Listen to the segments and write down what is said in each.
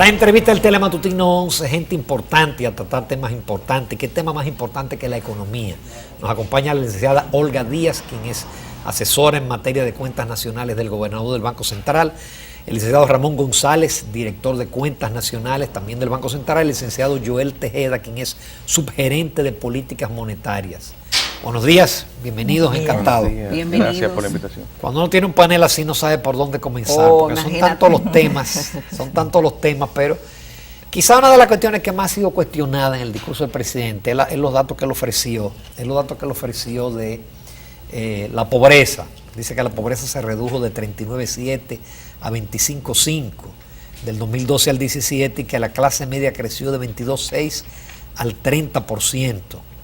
La entrevista del Telematutino 11, gente importante a tratar temas importantes. ¿Qué tema más importante que la economía? Nos acompaña la licenciada Olga Díaz, quien es asesora en materia de cuentas nacionales del gobernador del Banco Central. El licenciado Ramón González, director de cuentas nacionales también del Banco Central. El licenciado Joel Tejeda, quien es subgerente de políticas monetarias. Buenos días, bienvenidos, encantados. Bienvenidos. Gracias por la invitación. Cuando uno tiene un panel así no sabe por dónde comenzar, porque son tantos los temas, pero quizá una de las cuestiones que más ha sido cuestionada en el discurso del presidente es los datos que él ofreció, de la pobreza. Dice que la pobreza se redujo de 39.7 a 25.5 del 2012 al 17 y que la clase media creció de 22.6 al 30%.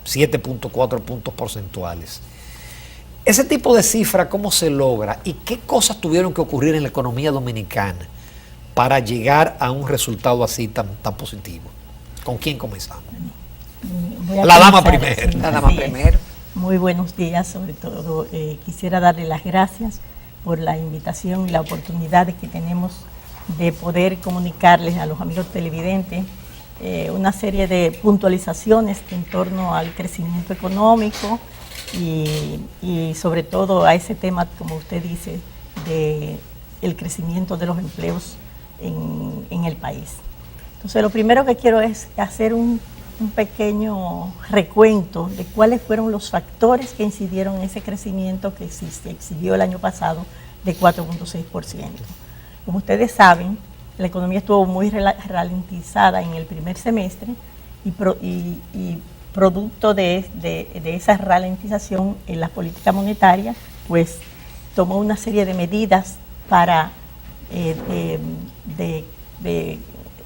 7.4 puntos porcentuales. Ese tipo de cifra, ¿cómo se logra? ¿Y qué cosas tuvieron que ocurrir en la economía dominicana para llegar a un resultado así tan positivo? ¿Con quién comenzamos? La dama primero. Sí, la dama primero. Muy buenos días, sobre todo quisiera darle las gracias por la invitación y la oportunidad que tenemos de poder comunicarles a los amigos televidentes una serie de puntualizaciones en torno al crecimiento económico y sobre todo a ese tema, como usted dice, de el crecimiento de los empleos en el país. Entonces, lo primero que quiero es hacer un pequeño recuento de cuáles fueron los factores que incidieron en ese crecimiento que exhibió el año pasado de 4.6%. Como ustedes saben, la economía estuvo muy ralentizada en el primer semestre y producto de esa ralentización en la política monetaria, pues tomó una serie de medidas para de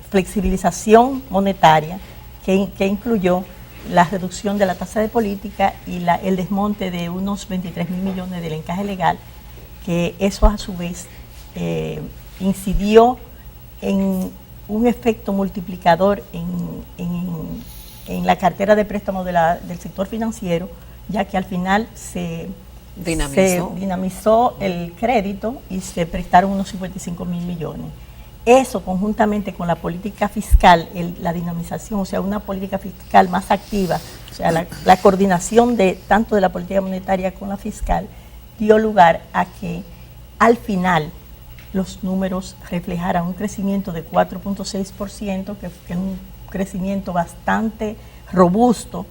flexibilización monetaria que incluyó la reducción de la tasa de política y el desmonte de unos 23.000 millones del encaje legal, que eso a su vez incidió en un efecto multiplicador en la cartera de préstamos del sector financiero, ya que al final se dinamizó el crédito y se prestaron unos 55.000 millones. Eso, conjuntamente con la política fiscal, la dinamización, o sea, una política fiscal más activa, o sea, la coordinación tanto de la política monetaria con la fiscal, dio lugar a que al final los números reflejaran un crecimiento de 4.6%, que es un crecimiento bastante robusto,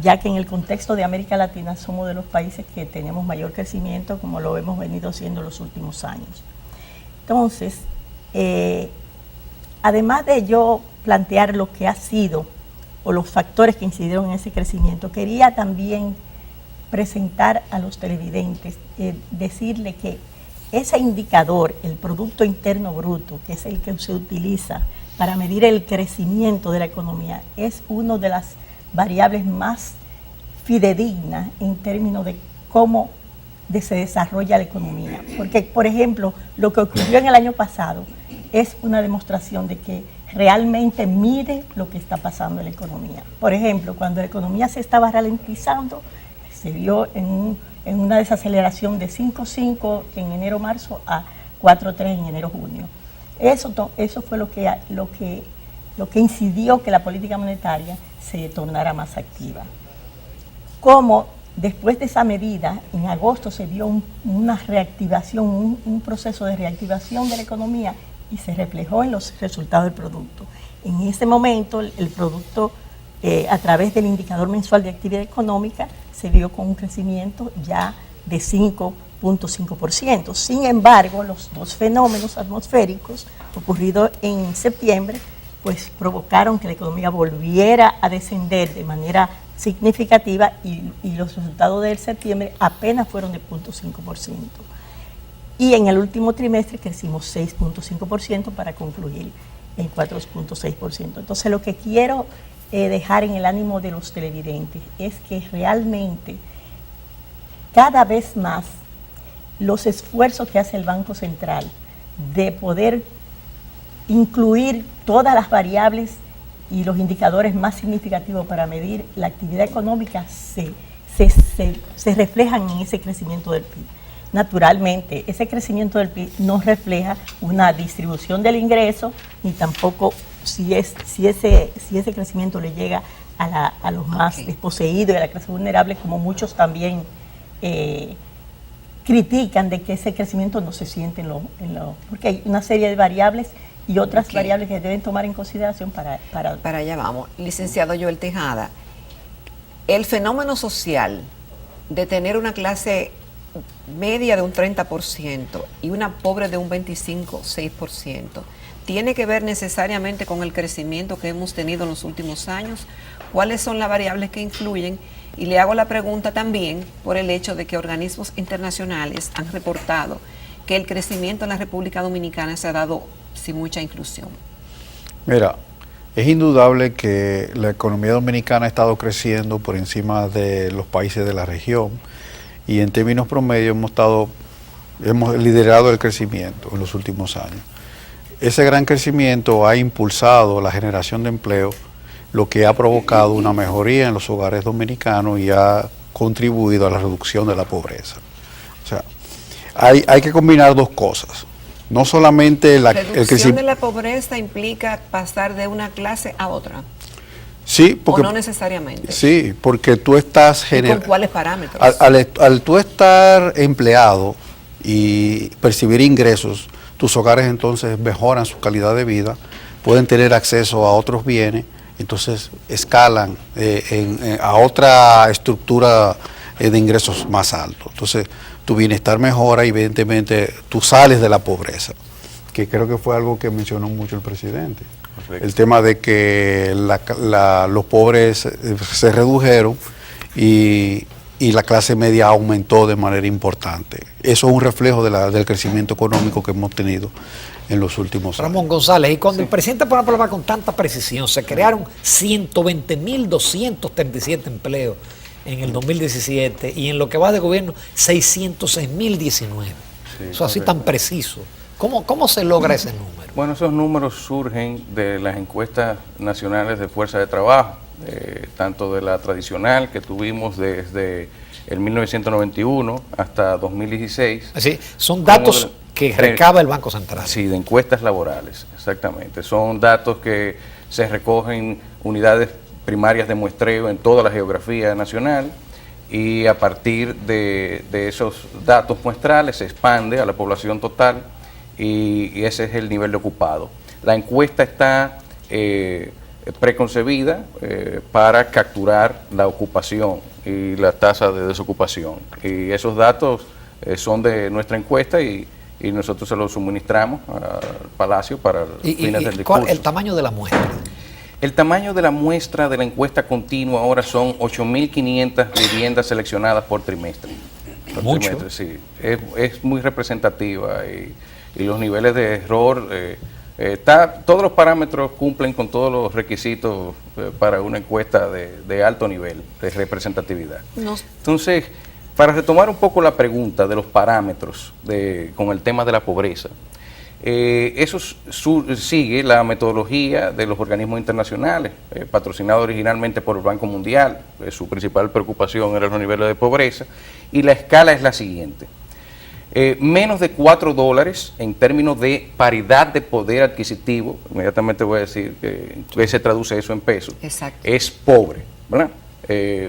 ya que en el contexto de América Latina somos de los países que tenemos mayor crecimiento, como lo hemos venido haciendo los últimos años. Entonces, además de yo plantear lo que ha sido o los factores que incidieron en ese crecimiento, quería también presentar a los televidentes, decirle que ese indicador, el Producto Interno Bruto, que es el que se utiliza para medir el crecimiento de la economía, es una de las variables más fidedignas en términos de cómo se desarrolla la economía. Porque, por ejemplo, lo que ocurrió en el año pasado es una demostración de que realmente mide lo que está pasando en la economía. Por ejemplo, cuando la economía se estaba ralentizando, se vio en una desaceleración de 5.5 en enero-marzo a 4.3 en enero-junio. Eso fue lo que incidió que la política monetaria se tornara más activa. Como después de esa medida, en agosto se vio una reactivación, un proceso de reactivación de la economía y se reflejó en los resultados del producto. En ese momento, el producto, a través del indicador mensual de actividad económica, se vio con un crecimiento ya de 5.5%. Sin embargo, los dos fenómenos atmosféricos ocurridos en septiembre, pues provocaron que la economía volviera a descender de manera significativa y los resultados del septiembre apenas fueron de 0.5%. Y en el último trimestre crecimos 6.5% para concluir en 4.6%. Entonces, lo que quiero dejar en el ánimo de los televidentes es que realmente cada vez más los esfuerzos que hace el Banco Central de poder incluir todas las variables y los indicadores más significativos para medir la actividad económica se reflejan en ese crecimiento del PIB. naturalmente, ese crecimiento del PIB no refleja una distribución del ingreso, ni tampoco si ese crecimiento le llega a los más desposeídos y a la clase vulnerable, como muchos también critican de que ese crecimiento no se siente porque hay una serie de variables y otras variables que deben tomar en consideración para allá vamos. Licenciado Joel Tejada, el fenómeno social de tener una clase media de un 30% y una pobre de un 25-6%, ¿tiene que ver necesariamente con el crecimiento que hemos tenido en los últimos años? ¿Cuáles son las variables que influyen? Y le hago la pregunta también por el hecho de que organismos internacionales han reportado que el crecimiento en la República Dominicana se ha dado sin mucha inclusión. Mira, es indudable que la economía dominicana ha estado creciendo por encima de los países de la región y en términos promedio hemos liderado el crecimiento en los últimos años. Ese gran crecimiento ha impulsado la generación de empleo, lo que ha provocado una mejoría en los hogares dominicanos y ha contribuido a la reducción de la pobreza. O sea, hay que combinar dos cosas. No solamente el reducción de la pobreza implica pasar de una clase a otra. Sí, porque, o no necesariamente. Sí, porque tú estás generando. ¿Con cuáles parámetros? Al tú estar empleado y percibir ingresos, tus hogares entonces mejoran su calidad de vida, pueden tener acceso a otros bienes, entonces escalan a otra estructura de ingresos más altos. Entonces tu bienestar mejora y evidentemente tú sales de la pobreza, que creo que fue algo que mencionó mucho el presidente. Correcto. El tema de que los pobres se redujeron y la clase media aumentó de manera importante. Eso es un reflejo del crecimiento económico que hemos tenido en los últimos años. Ramón González, y cuando el presidente pone a hablar con tanta precisión, se crearon 120.237 empleos en el 2017 y en lo que va de gobierno 606.019. Eso así tan preciso. ¿Cómo se logra ese número? Bueno, esos números surgen de las encuestas nacionales de fuerza de trabajo, tanto de la tradicional que tuvimos desde el 1991 hasta 2016. Así, son datos que recaba el Banco Central. Sí, de encuestas laborales, exactamente. Son datos que se recogen unidades primarias de muestreo en toda la geografía nacional y a partir de esos datos muestrales se expande a la población total y ese es el nivel de ocupado. La encuesta está preconcebida para capturar la ocupación y la tasa de desocupación y esos datos son de nuestra encuesta y nosotros se los suministramos al Palacio para fines del discurso. ¿Cuál el tamaño de la muestra? El tamaño de la muestra de la encuesta continua ahora son 8.500 viviendas seleccionadas por trimestre. Mucho. Sí, es muy representativa y los niveles de error, todos los parámetros cumplen con todos los requisitos para una encuesta de alto nivel de representatividad. Entonces, para retomar un poco la pregunta de los parámetros con el tema de la pobreza, eso sigue la metodología de los organismos internacionales, patrocinado originalmente por el Banco Mundial. Su principal preocupación eran los niveles de pobreza, y la escala es la siguiente. Menos de $4 en términos de paridad de poder adquisitivo, inmediatamente voy a decir que se traduce eso en pesos, es pobre, ¿verdad?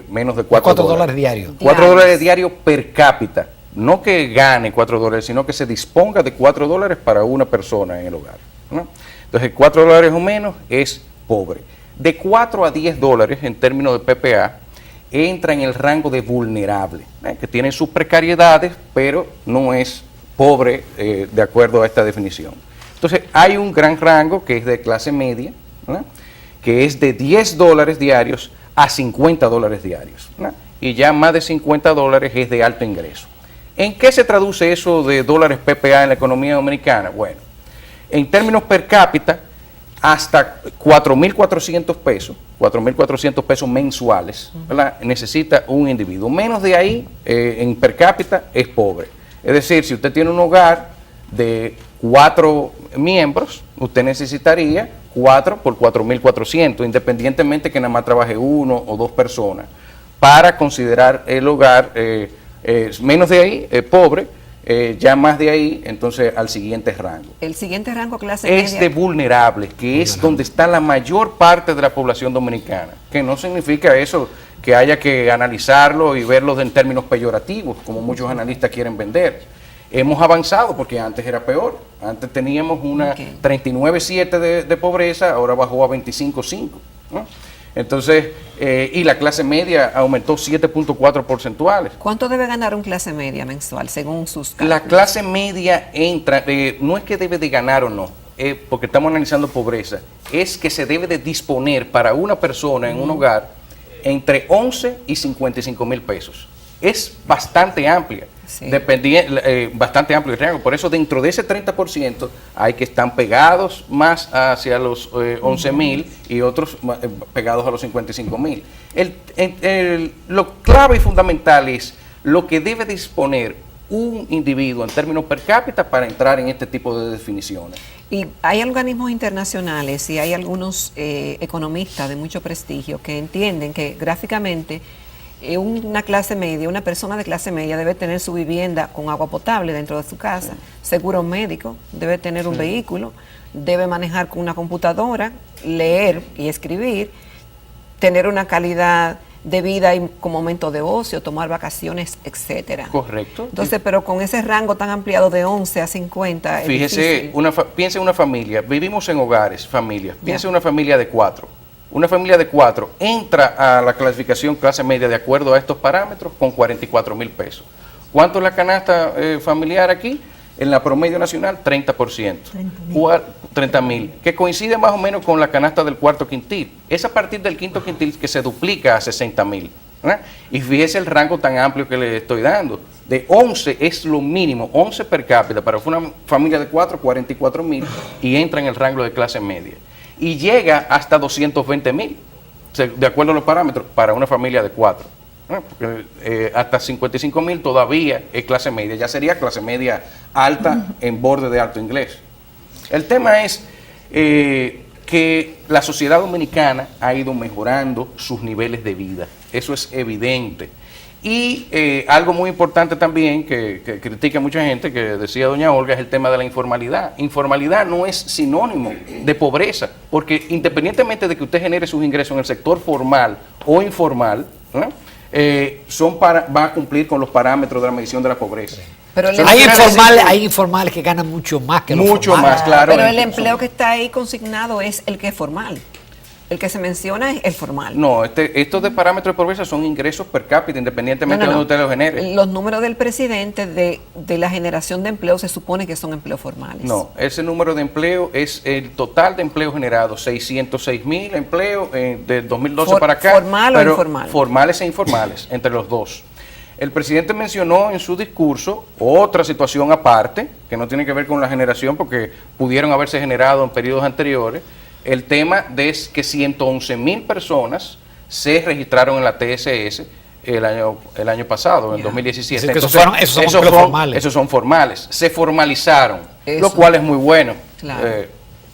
Menos de $4 diarios. $4 diarios per cápita. No que gane $4, sino que se disponga de $4 para una persona en el hogar, ¿no? Entonces, $4 o menos es pobre. De $4 a $10 en términos de PPA entra en el rango de vulnerable, que tiene sus precariedades, pero no es pobre de acuerdo a esta definición. Entonces, hay un gran rango que es de clase media, ¿no? Que es de $10 diarios a $50 diarios, ¿no? Y ya más de $50 es de alto ingreso. ¿En qué se traduce eso de dólares PPA en la economía dominicana? Bueno, en términos per cápita, hasta 4.400 pesos, 4.400 pesos mensuales, ¿verdad? Necesita un individuo. Menos de ahí, en per cápita, es pobre. Es decir, si usted tiene un hogar de 4 miembros, usted necesitaría 4 por 4.400, independientemente que nada más trabaje 1 o 2 personas, para considerar el hogar menos de ahí, pobre, Ya más de ahí, entonces al siguiente rango. El siguiente rango clase media. Es de vulnerables, que es donde está la mayor parte de la población dominicana, que no significa eso que haya que analizarlo y verlo en términos peyorativos, como muchos analistas quieren vender. Hemos avanzado porque antes era peor. Antes teníamos una 39,7 de pobreza, ahora bajó a 25,5, ¿no? Entonces, y la clase media aumentó 7,4 porcentuales. ¿Cuánto debe ganar un clase media mensual según sus cálculos? La clase media entra, no es que debe de ganar o no, porque estamos analizando pobreza, es que se debe de disponer para una persona en un hogar entre 11 y 55 mil pesos. Es bastante amplia, sí. Bastante amplio el rango. Por eso dentro de ese 30% hay que están pegados más hacia los 11 mil y otros pegados a los 55 mil. Lo clave y fundamental es lo que debe disponer un individuo en términos per cápita para entrar en este tipo de definiciones. Y hay organismos internacionales y hay algunos economistas de mucho prestigio que entienden que gráficamente una clase media, una persona de clase media debe tener su vivienda con agua potable dentro de su casa, seguro médico, debe tener un vehículo, debe manejar con una computadora, leer y escribir, tener una calidad de vida y como momento de ocio, tomar vacaciones, etcétera. Correcto. Entonces, pero con ese rango tan ampliado de 11 a 50, fíjese, piense en una familia, vivimos en hogares, familias, piense en una familia de 4. Una familia de 4 entra a la clasificación clase media de acuerdo a estos parámetros con 44 mil pesos. ¿Cuánto es la canasta familiar aquí? En la promedio nacional, 30%. 30 mil, que coincide más o menos con la canasta del cuarto quintil. Es a partir del quinto quintil que se duplica a 60 mil. Y fíjese el rango tan amplio que le estoy dando. De 11 es lo mínimo, 11 per cápita para una familia de 4, 44 mil, y entra en el rango de clase media. Y llega hasta 220 mil, de acuerdo a los parámetros, para una familia de 4. Porque, hasta 55 mil todavía es clase media, ya sería clase media alta en borde de alto inglés. El tema es que la sociedad dominicana ha ido mejorando sus niveles de vida, eso es evidente. Y algo muy importante también que critica mucha gente, que decía doña Olga, es el tema de la informalidad. Informalidad no es sinónimo de pobreza, porque independientemente de que usted genere sus ingresos en el sector formal o informal, ¿no? Va a cumplir con los parámetros de la medición de la pobreza. Pero hay informales que ganan mucho más que los formales. Mucho más, claro. Pero el empleo que está ahí consignado es el que es formal. El que se menciona es el formal. No, estos de parámetros de pobreza son ingresos per cápita, independientemente de donde usted los genere. Los números del presidente de la generación de empleo se supone que son empleos formales. No, ese número de empleo es el total de empleo generado, 606 mil empleos de 2012 para acá. ¿Formal o informal? Formales e informales, entre los dos. El presidente mencionó en su discurso otra situación aparte, que no tiene que ver con la generación, porque pudieron haberse generado en periodos anteriores. El tema de que 111 mil personas se registraron en la TSS el año pasado, en 2017. Entonces, esos son formales. Se formalizaron, lo cual es muy bueno. Claro.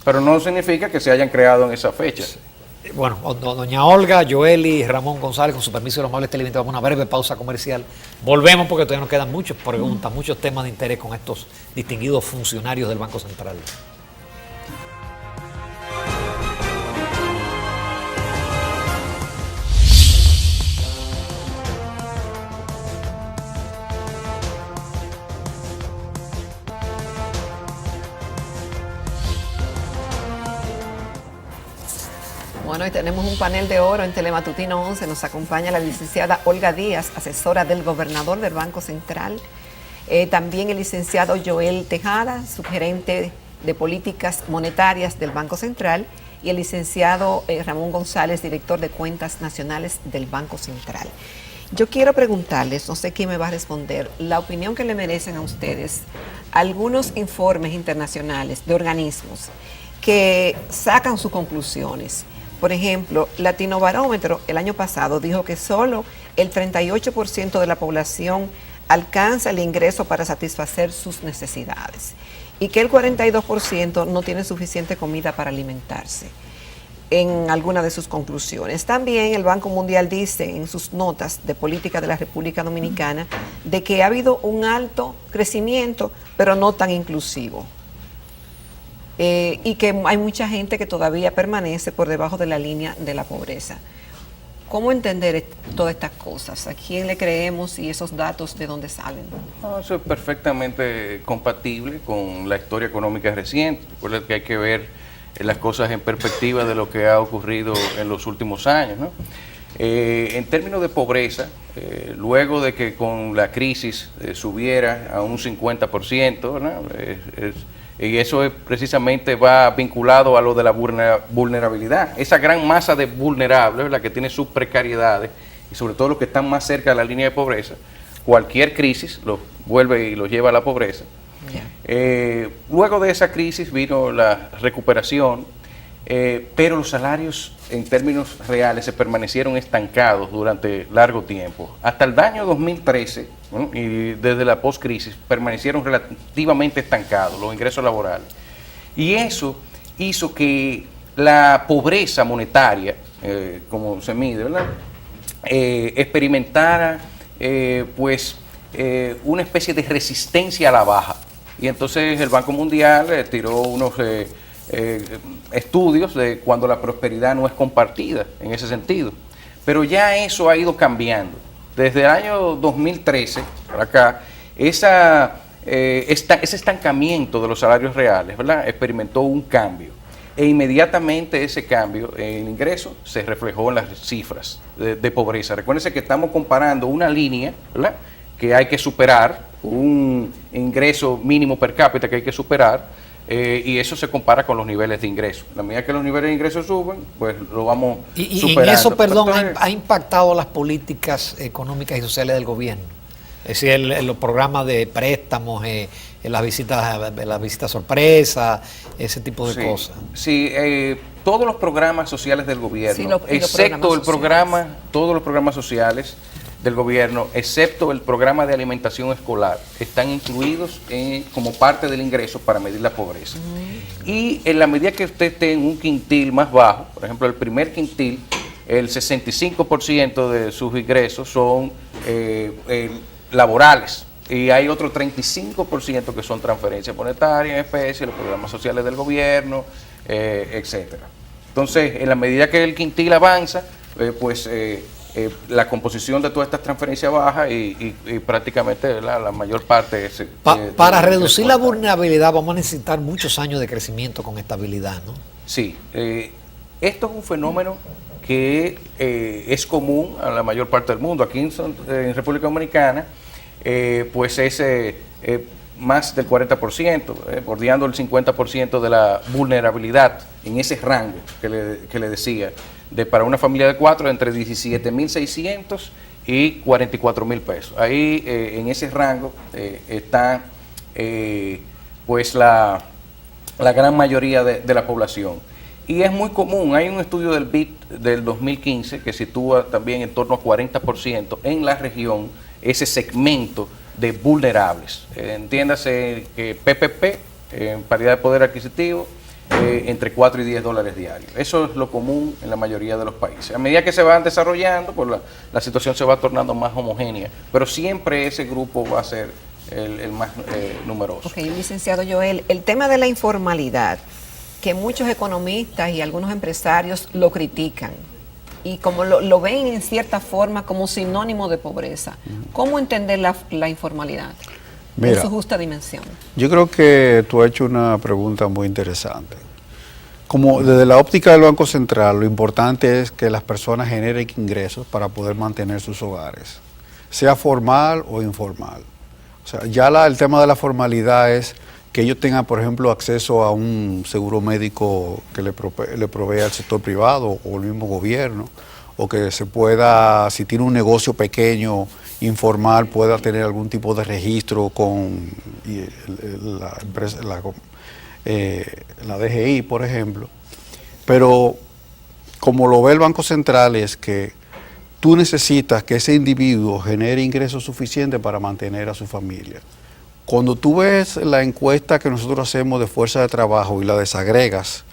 Pero no significa que se hayan creado en esa fecha. Bueno, doña Olga, Joely, Ramón González, con su permiso de los amables televidentes, vamos a una breve pausa comercial. Volvemos porque todavía nos quedan muchas preguntas, muchos temas de interés con estos distinguidos funcionarios del Banco Central. Bueno, hoy tenemos un panel de oro en Telematutino 11. Nos acompaña la licenciada Olga Díaz, asesora del gobernador del Banco Central. También el licenciado Joel Tejada, subgerente de políticas monetarias del Banco Central. Y el licenciado Ramón González, director de cuentas nacionales del Banco Central. Yo quiero preguntarles, no sé quién me va a responder, la opinión que le merecen a ustedes algunos informes internacionales de organismos que sacan sus conclusiones. Por ejemplo, Latinobarómetro el año pasado dijo que solo el 38% de la población alcanza el ingreso para satisfacer sus necesidades y que el 42% no tiene suficiente comida para alimentarse. en alguna de sus conclusiones. También el Banco Mundial dice en sus notas de política de la República Dominicana de que ha habido un alto crecimiento, pero no tan inclusivo. Y que hay mucha gente que todavía permanece por debajo de la línea de la pobreza. ¿Cómo entender todas estas cosas? ¿A quién le creemos y esos datos de dónde salen? No, eso es perfectamente compatible con la historia económica reciente. Recuerda que hay que ver las cosas en perspectiva de lo que ha ocurrido en los últimos años, ¿no? En términos de pobreza, luego de que con la crisis subiera a un 50%, ¿verdad? Y eso precisamente va vinculado a lo de la vulnerabilidad. Esa gran masa de vulnerables, la que tiene sus precariedades, y sobre todo los que están más cerca de la línea de pobreza, cualquier crisis los vuelve y los lleva a la pobreza. Luego de esa crisis vino la recuperación, pero los salarios en términos reales se permanecieron estancados durante largo tiempo. Hasta el año 2013, ¿no? Y desde la postcrisis permanecieron relativamente estancados los ingresos laborales. Y eso hizo que la pobreza monetaria, como se mide, ¿verdad? Experimentara una especie de resistencia a la baja. Y entonces el Banco Mundial tiró unos estudios de cuando la prosperidad no es compartida en ese sentido. Pero ya eso ha ido cambiando. Desde el año 2013 para acá, ese estancamiento de los salarios reales, ¿verdad?, experimentó un cambio. E inmediatamente ese cambio en ingreso se reflejó en las cifras de pobreza. Recuérdense que estamos comparando una línea, ¿verdad?, que hay que superar, un ingreso mínimo per cápita que hay que superar, y eso se compara con los niveles de ingreso. A medida que los niveles de ingreso suben, pues lo vamos superando. Y en eso, perdón, ha impactado las políticas económicas y sociales del gobierno. Es decir, los programas de préstamos, las visitas sorpresa, ese tipo de cosas. Sí, todos los programas sociales del gobierno, sí, todos los programas sociales del gobierno, excepto el programa de alimentación escolar, están incluidos como parte del ingreso para medir la pobreza. Y en la medida que usted esté en un quintil más bajo, por ejemplo, el primer quintil, el 65% de sus ingresos son laborales, y hay otro 35% que son transferencias monetarias en especie, los programas sociales del gobierno, etcétera. Entonces, en la medida que el quintil avanza, la composición de todas estas transferencias baja y prácticamente la mayor parte es... Para reducir la vulnerabilidad vamos a necesitar muchos años de crecimiento con estabilidad, ¿no? Sí, esto es un fenómeno que es común a la mayor parte del mundo. Aquí en República Dominicana, pues es más del 40%, bordeando el 50% de la vulnerabilidad en ese rango que le decía, para una familia de 4 entre 17.600 y 44.000 pesos. Ahí en ese rango está pues la gran mayoría de la población. Y es muy común, hay un estudio del BID del 2015 que sitúa también en torno a 40% en la región ese segmento de vulnerables. Entiéndase que PPP, en paridad de poder adquisitivo, entre 4 y 10 dólares diarios. Eso es lo común en la mayoría de los países. A medida que se van desarrollando, pues la situación se va tornando más homogénea, pero siempre ese grupo va a ser el más numeroso. Ok, licenciado Joel, el tema de la informalidad, que muchos economistas y algunos empresarios lo critican y como lo ven en cierta forma como sinónimo de pobreza. ¿Cómo entender la informalidad en su justa dimensión? Yo creo que tú has hecho una pregunta muy interesante. Como desde la óptica del Banco Central, lo importante es que las personas generen ingresos para poder mantener sus hogares, sea formal o informal. O sea, ya el tema de la formalidad es que ellos tengan, por ejemplo, acceso a un seguro médico que le provea al sector privado o el mismo gobierno, o que se pueda, si tiene un negocio pequeño, informal, pueda tener algún tipo de registro con la empresa, la DGI, por ejemplo. Pero como lo ve el Banco Central es que tú necesitas que ese individuo genere ingresos suficientes para mantener a su familia. Cuando tú ves la encuesta que nosotros hacemos de fuerza de trabajo y la desagregas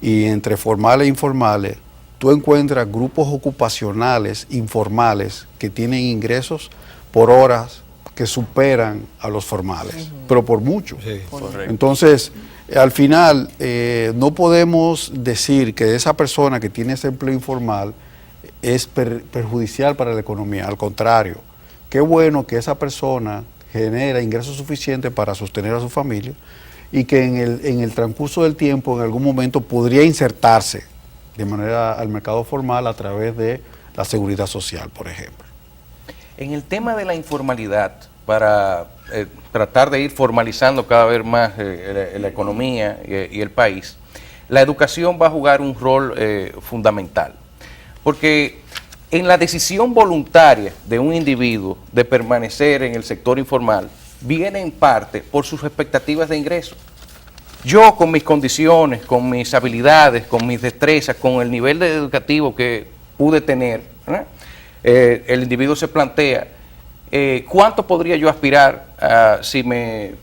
y entre formales e informales, tú encuentras grupos ocupacionales informales que tienen ingresos por horas que superan a los formales, pero por mucho. Sí, correcto. Entonces, al final, no podemos decir que esa persona que tiene ese empleo informal es perjudicial para la economía. Al contrario, qué bueno que esa persona genera ingresos suficientes para sostener a su familia y que en el transcurso del tiempo, en algún momento, podría insertarse de manera al mercado formal a través de la seguridad social, por ejemplo. En el tema de la informalidad, para tratar de ir formalizando cada vez más la economía y el país, la educación va a jugar un rol fundamental. Porque en la decisión voluntaria de un individuo de permanecer en el sector informal, viene en parte por sus expectativas de ingreso. Yo, con mis condiciones, con mis habilidades, con mis destrezas, con el nivel educativo que pude tener, ¿verdad? El individuo se plantea cuánto podría yo aspirar si me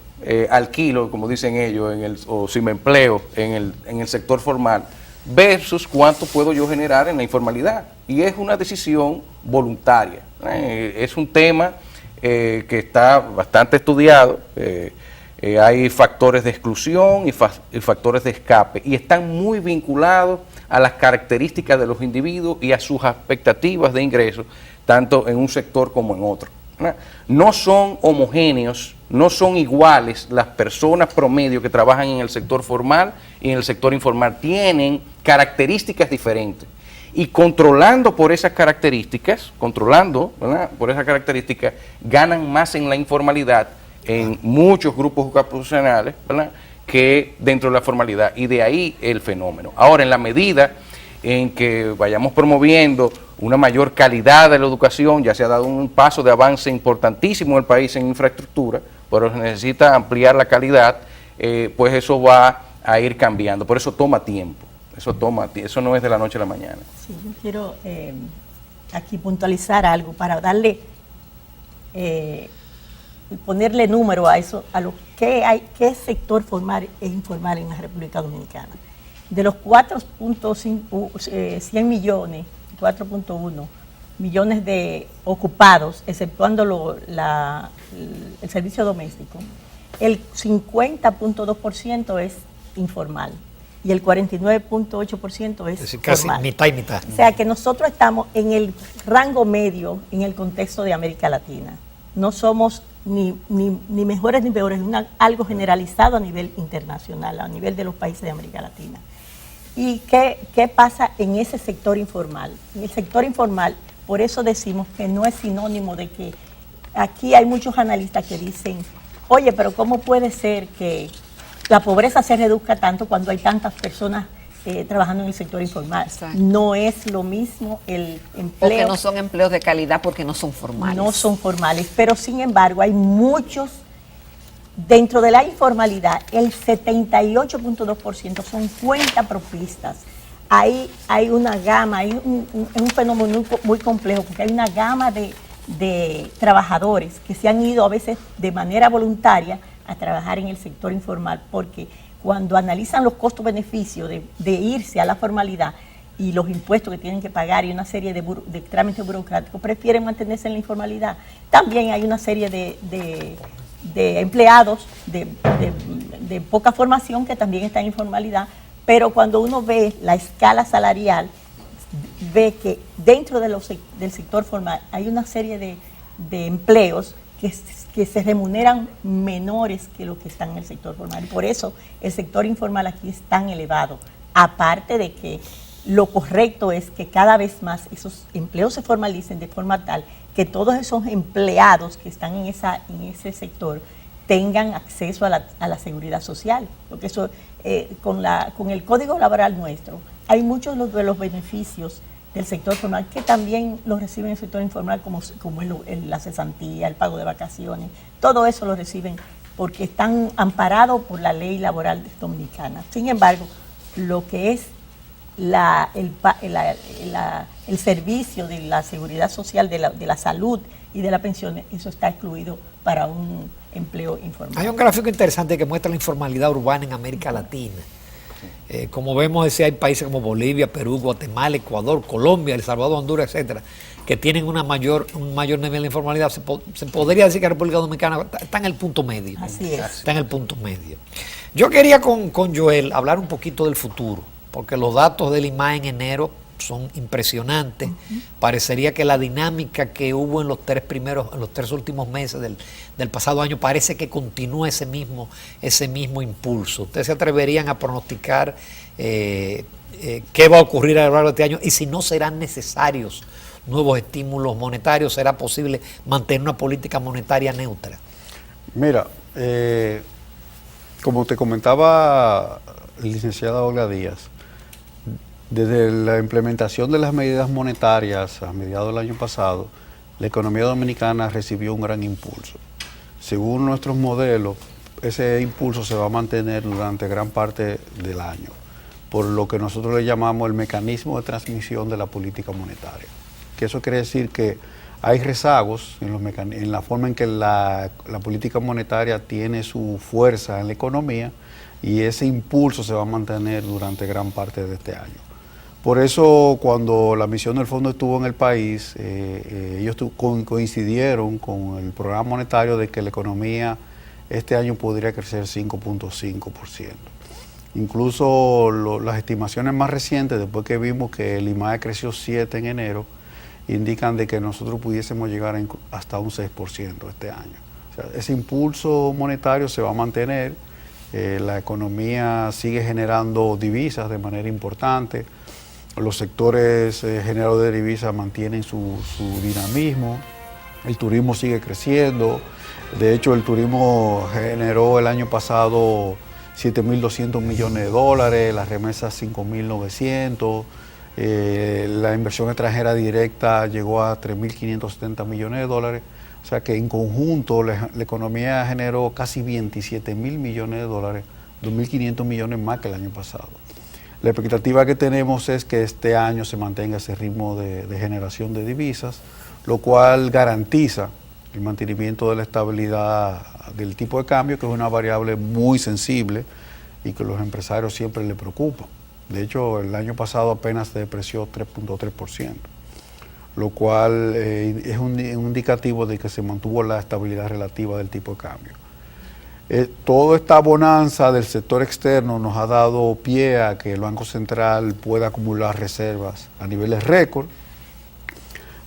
alquilo, como dicen ellos, o si me empleo en el sector formal, versus cuánto puedo yo generar en la informalidad. Y es una decisión voluntaria. Es un tema que está bastante estudiado. Hay factores de exclusión y factores de escape, y están muy vinculados a las características de los individuos y a sus expectativas de ingresos, tanto en un sector como en otro. No son homogéneos, no son iguales las personas promedio que trabajan en el sector formal y en el sector informal. Tienen características diferentes. Y controlando por esas características, ganan más en la informalidad en muchos grupos ocupacionales, ¿verdad?, que dentro de la formalidad, y de ahí el fenómeno. Ahora, en la medida en que vayamos promoviendo una mayor calidad de la educación, ya se ha dado un paso de avance importantísimo en el país en infraestructura, pero se necesita ampliar la calidad, pues eso va a ir cambiando. Por eso toma tiempo, eso no es de la noche a la mañana. Sí, yo quiero aquí puntualizar algo para darle, ponerle número a eso, a lo que hay, qué sector formal e informal en la República Dominicana. De los 100 millones, 4.1 millones de ocupados, exceptuando el servicio doméstico, el 50.2% es informal y el 49.8% es decir, casi formal. mitad y mitad. O sea que nosotros estamos en el rango medio en el contexto de América Latina. No somos ni mejores ni peores, es algo generalizado a nivel internacional, a nivel de los países de América Latina. ¿Y qué pasa en ese sector informal? En el sector informal, por eso decimos que no es sinónimo de que aquí hay muchos analistas que dicen, oye, pero ¿cómo puede ser que la pobreza se reduzca tanto cuando hay tantas personas trabajando en el sector informal? Exacto. No es lo mismo el empleo. Porque no son empleos de calidad, porque no son formales. No son formales, pero sin embargo hay muchos. Dentro de la informalidad, el 78.2% son cuentapropistas. Ahí hay una gama, hay un fenómeno muy complejo, porque hay una gama de trabajadores que se han ido a veces de manera voluntaria a trabajar en el sector informal, porque cuando analizan los costos-beneficios de irse a la formalidad y los impuestos que tienen que pagar y una serie de trámites burocráticos, prefieren mantenerse en la informalidad. También hay una serie de empleados de poca formación que también están en informalidad, pero cuando uno ve la escala salarial, ve que dentro del sector formal hay una serie de empleos que se remuneran menores que los que están en el sector formal. Por eso el sector informal aquí es tan elevado, aparte de que lo correcto es que cada vez más esos empleos se formalicen de forma tal que todos esos empleados que están en ese sector tengan acceso a la seguridad social, porque eso con el código laboral nuestro hay muchos de los beneficios del sector formal que también los reciben el sector informal, como la cesantía, el pago de vacaciones, todo eso lo reciben porque están amparados por la ley laboral dominicana. Sin embargo, lo que es el servicio de la seguridad social, de la salud y de la pensión, eso está excluido para un empleo informal. Hay un gráfico interesante que muestra la informalidad urbana en América Latina. Como vemos, decía, hay países como Bolivia, Perú, Guatemala, Ecuador, Colombia, El Salvador, Honduras, etcétera, que tienen un mayor nivel de informalidad. Se podría decir que la República Dominicana está en el punto medio. Así es. Está en el punto medio. Yo quería con Joel hablar un poquito del futuro, porque los datos del IMAE en enero son impresionantes. Parecería que la dinámica que hubo en los tres últimos meses del pasado año parece que continúa ese mismo impulso. ¿Ustedes se atreverían a pronosticar qué va a ocurrir a lo largo de este año y si no serán necesarios nuevos estímulos monetarios? ¿Será posible mantener una política monetaria neutra? Mira, como te comentaba la licenciada Olga Díaz, desde la implementación de las medidas monetarias a mediados del año pasado, la economía dominicana recibió un gran impulso. Según nuestros modelos, ese impulso se va a mantener durante gran parte del año, por lo que nosotros le llamamos el mecanismo de transmisión de la política monetaria. Que eso quiere decir que hay rezagos en la forma en que la política monetaria tiene su fuerza en la economía, y ese impulso se va a mantener durante gran parte de este año. Por eso, cuando la misión del fondo estuvo en el país, ellos coincidieron con el programa monetario de que la economía este año podría crecer 5.5%. Incluso las estimaciones más recientes, después que vimos que el IMAE creció 7 en enero, indican de que nosotros pudiésemos llegar hasta un 6% este año. O sea, ese impulso monetario se va a mantener, la economía sigue generando divisas de manera importante. Los sectores generadores de divisas mantienen su dinamismo, el turismo sigue creciendo. De hecho, el turismo generó el año pasado 7.200 millones de dólares, las remesas 5.900, la inversión extranjera directa llegó a 3.570 millones de dólares. O sea que en conjunto la economía generó casi 27.000 millones de dólares, 2.500 millones más que el año pasado. La expectativa que tenemos es que este año se mantenga ese ritmo de generación de divisas, lo cual garantiza el mantenimiento de la estabilidad del tipo de cambio, que es una variable muy sensible y que a los empresarios siempre les preocupa. De hecho, el año pasado apenas se depreció 3.3%, lo cual es un indicativo de que se mantuvo la estabilidad relativa del tipo de cambio. Toda esta bonanza del sector externo nos ha dado pie a que el Banco Central pueda acumular reservas a niveles récord.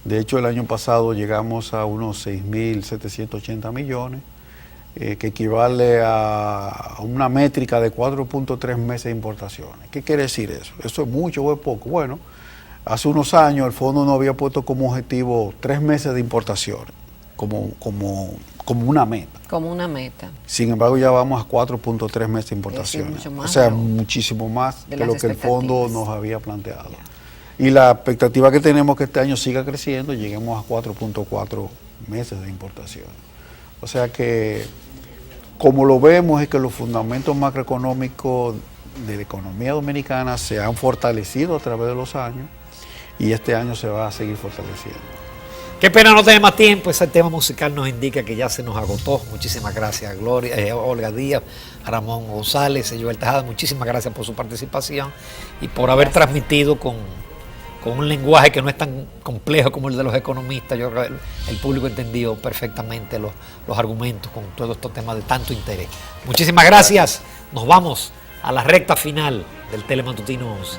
De hecho, el año pasado llegamos a unos 6.780 millones, que equivale a una métrica de 4.3 meses de importaciones. ¿Qué quiere decir eso? ¿Eso es mucho o es poco? Bueno, hace unos años el fondo no había puesto como objetivo 3 meses de importaciones, como una meta. Como una meta. Sin embargo, ya vamos a 4.3 meses de importaciones. Sí, más, o sea, muchísimo más de que lo que el fondo nos había planteado. Y Ya. la expectativa que tenemos que este año siga creciendo y lleguemos a 4.4 meses de importaciones. O sea que, como lo vemos, es que los fundamentos macroeconómicos de la economía dominicana se han fortalecido a través de los años y este año se va a seguir fortaleciendo. Qué pena no tener más tiempo, ese tema musical nos indica que ya se nos agotó. Muchísimas gracias, Olga Díaz, Ramón González, Joel Tejada, muchísimas gracias por su participación y por haber transmitido con un lenguaje que no es tan complejo como el de los economistas. Yo creo que el público entendió perfectamente los argumentos con todos estos temas de tanto interés. Muchísimas gracias, nos vamos a la recta final del Telematutino 11.